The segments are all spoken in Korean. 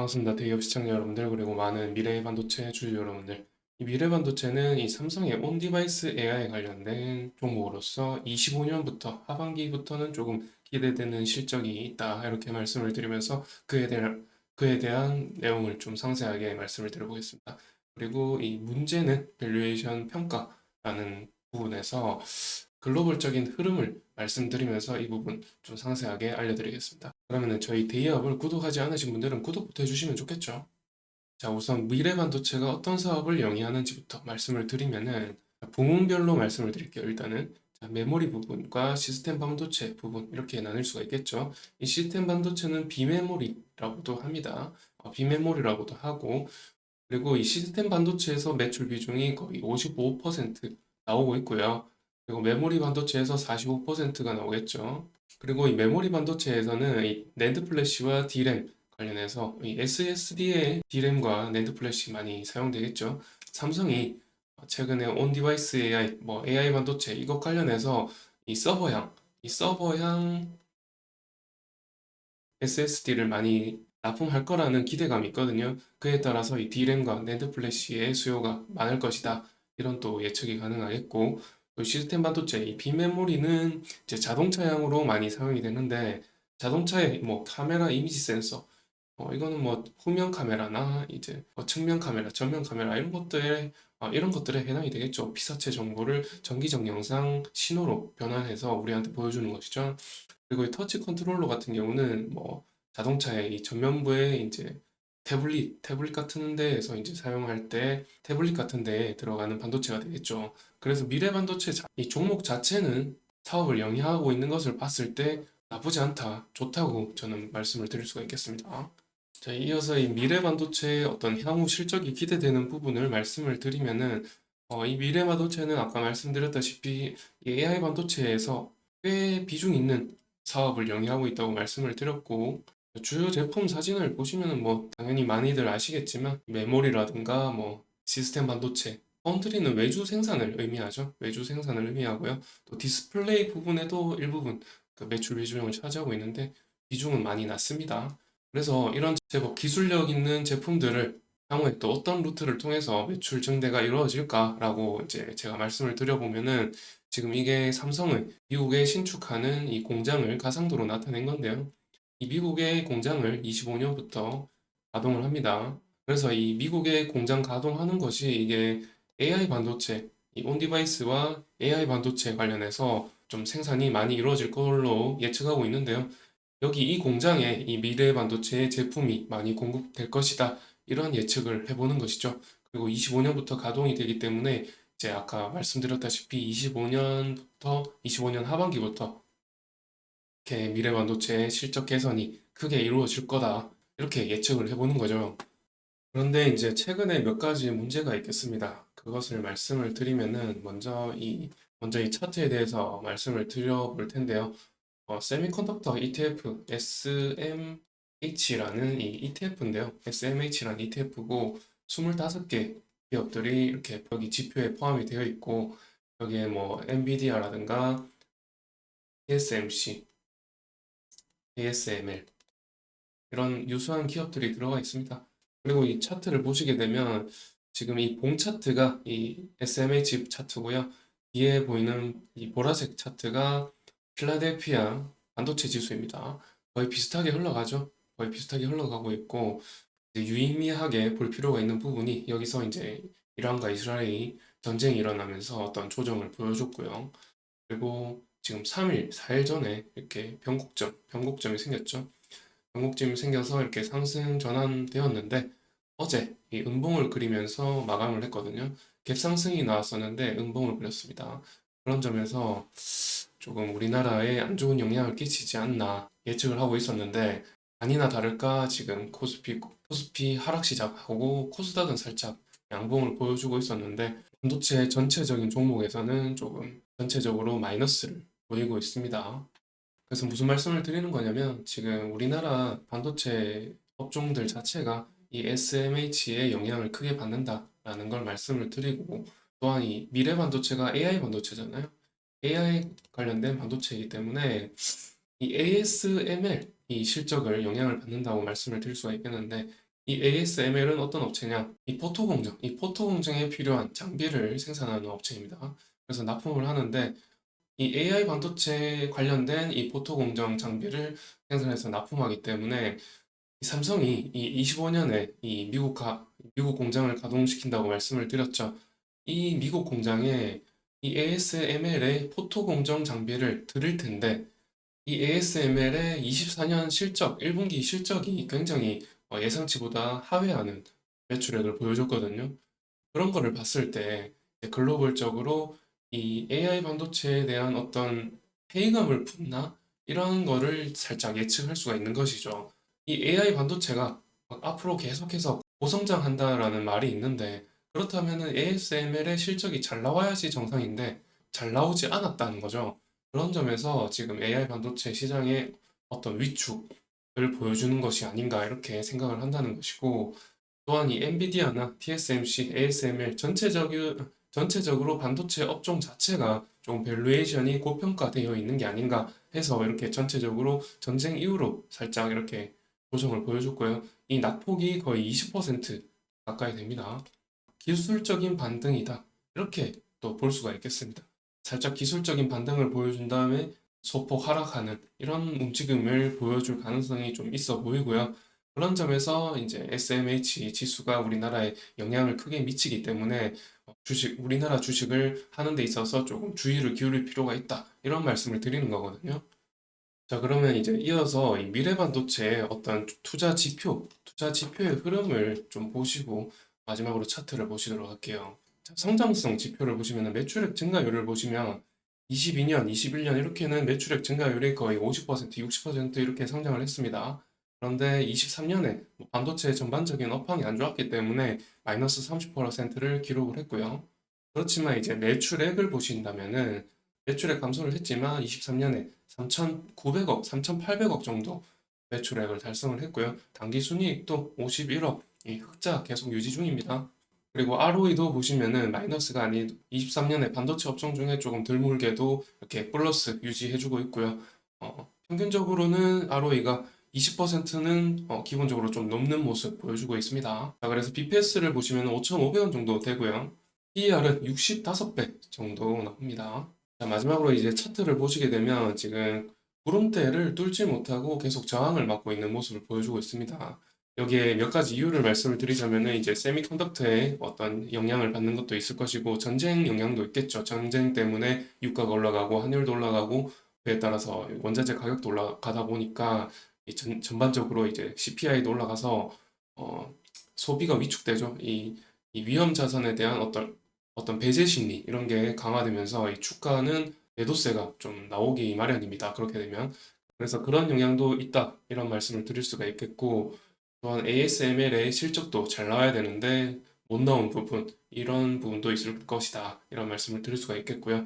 반갑습니다. 대기업 시청자 여러분들, 그리고 많은 미래 반도체 주주 여러분들. 이 미래 반도체는 이 삼성의 온디바이스 AI 관련된 종목으로서 25년부터 하반기부터는 조금 기대되는 실적이 있다. 이렇게 말씀을 드리면서 그에 대한 내용을 좀 상세하게 말씀을 드려보겠습니다. 그리고 이 문제는 밸류에이션 평가라는 부분에서 글로벌적인 흐름을 말씀드리면서 이 부분 좀 상세하게 알려드리겠습니다. 그러면은 저희 대기업을 구독하지 않으신 분들은 구독부터 해주시면 좋겠죠. 자, 우선 미래반도체가 어떤 사업을 영위하는지부터 말씀을 드리면은 부문별로 말씀을 드릴게요. 일단은 자, 메모리 부분과 시스템 반도체 부분 이렇게 나눌 수가 있겠죠. 이 시스템 반도체는 비메모리라고도 합니다. 비메모리라고도 하고, 그리고 이 시스템 반도체에서 매출 비중이 거의 55% 나오고 있고요. 그리고 메모리 반도체에서 45%가 나오겠죠. 그리고 이 메모리 반도체에서는 이 낸드 플래시와 D램 관련해서 이 SSD의 D램과 낸드 플래시 많이 사용되겠죠. 삼성이 최근에 온 디바이스 AI, 뭐 AI 반도체 이것 관련해서 이 서버향 SSD를 많이 납품할 거라는 기대감이 있거든요. 그에 따라서 이 D램과 낸드 플래시의 수요가 많을 것이다. 이런 또 예측이 가능하겠고, 또 시스템 반도체 이 비메모리는 이제 자동차용으로 많이 사용이 되는데, 자동차의 뭐 카메라 이미지 센서, 이거는 뭐 후면 카메라나 이제 뭐 측면 카메라, 전면 카메라 이런 것들에 해당이 되겠죠. 피사체 정보를 전기적 영상 신호로 변환해서 우리한테 보여주는 것이죠. 그리고 이 터치 컨트롤러 같은 경우는 뭐 자동차의 이 전면부에 이제 태블릿 같은 데에서 이제 사용할 때 태블릿 같은 데에 들어가는 반도체가 되겠죠. 그래서 미래 반도체 이 종목 자체는 사업을 영위하고 있는 것을 봤을 때 나쁘지 않다, 좋다고 저는 말씀을 드릴 수가 있겠습니다. 자, 이어서 이 미래 반도체의 어떤 향후 실적이 기대되는 부분을 말씀을 드리면은 이 미래 반도체는 아까 말씀드렸다시피 이 AI 반도체에서 꽤 비중 있는 사업을 영위하고 있다고 말씀을 드렸고, 주요 제품 사진을 보시면은 뭐 당연히 많이들 아시겠지만 메모리라든가 뭐 시스템 반도체, 파운드리는 외주 생산을 의미하죠. 외주 생산을 의미하고요. 또 디스플레이 부분에도 일부분 그 매출 비중을 차지하고 있는데 비중은 많이 낮습니다. 그래서 이런 제법 기술력 있는 제품들을 향후에 또 어떤 루트를 통해서 매출 증대가 이루어질까라고 이제 제가 말씀을 드려보면은, 지금 이게 삼성의 미국에 신축하는 이 공장을 가상도로 나타낸 건데요. 이 미국의 공장을 25년부터 가동을 합니다. 그래서 이 미국의 공장 가동하는 것이 이게 AI 반도체, 이 온디바이스와 AI 반도체 관련해서 좀 생산이 많이 이루어질 걸로 예측하고 있는데요. 여기 이 공장에 이 미래 반도체의 제품이 많이 공급될 것이다. 이런 예측을 해보는 것이죠. 그리고 25년부터 가동이 되기 때문에 이제 아까 말씀드렸다시피 25년 하반기부터 이렇게 미래 반도체의 실적 개선이 크게 이루어질 거다. 이렇게 예측을 해보는 거죠. 그런데 이제 최근에 몇 가지 문제가 있겠습니다. 그것을 말씀을 드리면은 먼저 이 차트에 대해서 말씀을 드려볼 텐데요. 세미컨덕터 ETF SMH라는 이 ETF인데요. SMH라는 ETF고 25개 기업들이 이렇게 여기 지표에 포함이 되어 있고, 여기에 뭐 엔비디아라든가 TSMC, ASML 이런 유수한 기업들이 들어가 있습니다. 그리고 이 차트를 보시게 되면 지금 이 봉 차트가 이 SMH 차트고요. 뒤에 보이는 이 보라색 차트가 필라델피아 반도체 지수입니다. 거의 비슷하게 흘러가죠. 거의 비슷하게 흘러가고 있고, 이제 유의미하게 볼 필요가 있는 부분이 여기서 이제 이란과 이스라엘이 전쟁이 일어나면서 어떤 조정을 보여줬고요. 그리고 지금 3일, 4일 전에 이렇게 변곡점이 생겼죠. 변곡점이 생겨서 이렇게 상승 전환되었는데 어제 이 음봉을 그리면서 마감을 했거든요. 갭상승이 나왔었는데 음봉을 그렸습니다. 그런 점에서 조금 우리나라에 안 좋은 영향을 끼치지 않나 예측을 하고 있었는데, 아니나 다를까 지금 코스피 하락 시작하고 코스닥은 살짝 양봉을 보여주고 있었는데, 반도체 전체적인 종목에서는 조금 전체적으로 마이너스를 보이고 있습니다. 그래서 무슨 말씀을 드리는 거냐면, 지금 우리나라 반도체 업종들 자체가 이 SMH의 영향을 크게 받는다라는 걸 말씀을 드리고, 또한 이 미래 반도체가 AI 반도체잖아요. AI 관련된 반도체이기 때문에 이 ASML 이 실적을 영향을 받는다고 말씀을 드릴 수가 있겠는데, 이 ASML은 어떤 업체냐? 이 포토 공정에 필요한 장비를 생산하는 업체입니다. 그래서 납품을 하는데 이 AI 반도체 관련된 이 포토 공정 장비를 생산해서 납품하기 때문에 이 삼성이 이 25년에 이 미국 공장을 가동시킨다고 말씀을 드렸죠. 이 미국 공장에 이 ASML의 포토 공정 장비를 들일 텐데 이 ASML의 24년 실적, 1분기 실적이 굉장히 예상치보다 하회하는 매출액을 보여줬거든요. 그런 거를 봤을 때 이제 글로벌적으로 이 AI 반도체에 대한 어떤 회의감을 품나 이런 거를 살짝 예측할 수가 있는 것이죠. 이 AI 반도체가 앞으로 계속해서 고성장한다라는 말이 있는데 그렇다면은 ASML의 실적이 잘 나와야지 정상인데 잘 나오지 않았다는 거죠. 그런 점에서 지금 AI 반도체 시장의 어떤 위축을 보여주는 것이 아닌가 이렇게 생각을 한다는 것이고 또한 이 엔비디아나 TSMC, ASML 전체적으로 반도체 업종 자체가 좀 밸류에이션이 고평가되어 있는 게 아닌가 해서 이렇게 전체적으로 전쟁 이후로 살짝 이렇게 조정을 보여줬고요. 이 낙폭이 거의 20% 가까이 됩니다. 기술적인 반등이다. 이렇게 또 볼 수가 있겠습니다. 살짝 기술적인 반등을 보여준 다음에 소폭 하락하는 이런 움직임을 보여줄 가능성이 좀 있어 보이고요. 그런 점에서 이제 SMH 지수가 우리나라에 영향을 크게 미치기 때문에 우리나라 주식을 하는 데 있어서 조금 주의를 기울일 필요가 있다. 이런 말씀을 드리는 거거든요. 자, 그러면 이제 이어서 이 미래반도체의 어떤 투자 지표의 흐름을 좀 보시고 마지막으로 차트를 보시도록 할게요. 자, 성장성 지표를 보시면 매출액 증가율을 보시면 22년, 21년 이렇게는 매출액 증가율이 거의 50%, 60% 이렇게 성장을 했습니다. 그런데 23년에 반도체 전반적인 업황이 안 좋았기 때문에 마이너스 30%를 기록을 했고요. 그렇지만 이제 매출액을 보신다면은 매출액 감소를 했지만 23년에 3,900억, 3,800억 정도 매출액을 달성을 했고요. 당기순이익도 51억, 이 흑자 계속 유지 중입니다. 그리고 ROE도 보시면은 마이너스가 아닌 23년에 반도체 업종 중에 조금 드물게도 이렇게 플러스 유지해주고 있고요. 평균적으로는 ROE가 20%는 기본적으로 좀 넘는 모습 보여주고 있습니다. 자, 그래서 BPS를 보시면 5,500원 정도 되고요. PER은 65배 정도 나옵니다. 자, 마지막으로 이제 차트를 보시게 되면 지금 구름대를 뚫지 못하고 계속 저항을 맞고 있는 모습을 보여주고 있습니다. 여기에 몇 가지 이유를 말씀을 드리자면은 이제 세미컨덕터에 어떤 영향을 받는 것도 있을 것이고 전쟁 영향도 있겠죠. 전쟁 때문에 유가가 올라가고 환율도 올라가고 그에 따라서 원자재 가격도 올라가다 보니까 전반적으로 이제 CPI도 올라가서 어, 소비가 위축되죠. 이 위험 자산에 대한 어떤 배제 심리 이런 게 강화되면서 이 주가는 매도세가 좀 나오기 마련입니다. 그렇게 되면 그래서 그런 영향도 있다 이런 말씀을 드릴 수가 있겠고 또한 ASML의 실적도 잘 나와야 되는데 못 나온 부분 이런 부분도 있을 것이다 이런 말씀을 드릴 수가 있겠고요.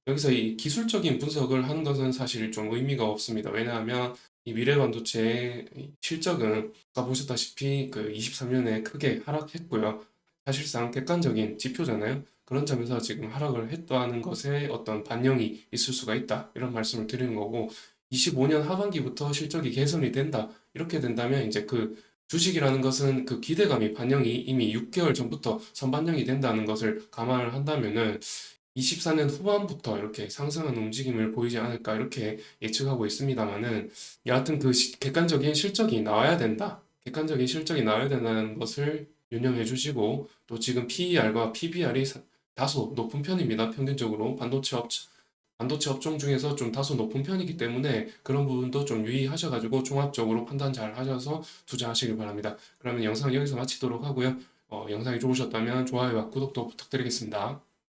여기서 이 기술적인 분석을 하는 것은 사실 좀 의미가 없습니다. 왜냐하면 이 미래반도체의 실적은 아까 보셨다시피 그 23년에 크게 하락했고요. 사실상 객관적인 지표잖아요. 그런 점에서 지금 하락을 했다는 것에 어떤 반영이 있을 수가 있다. 이런 말씀을 드리는 거고, 25년 하반기부터 실적이 개선이 된다. 이렇게 된다면 이제 그 주식이라는 것은 그 기대감이 반영이 이미 6개월 전부터 선반영이 된다는 것을 감안을 한다면은 24년 후반부터 이렇게 상승하는 움직임을 보이지 않을까 이렇게 예측하고 있습니다만은 여하튼 그 객관적인 실적이 나와야 된다. 객관적인 실적이 나와야 된다는 것을 유념해 주시고 또 지금 PER과 PBR이 다소 높은 편입니다. 평균적으로 반도체 업종 중에서 좀 다소 높은 편이기 때문에 그런 부분도 좀 유의하셔가지고 종합적으로 판단 잘 하셔서 투자하시길 바랍니다. 그러면 영상 여기서 마치도록 하고요. 영상이 좋으셨다면 좋아요와 구독도 부탁드리겠습니다.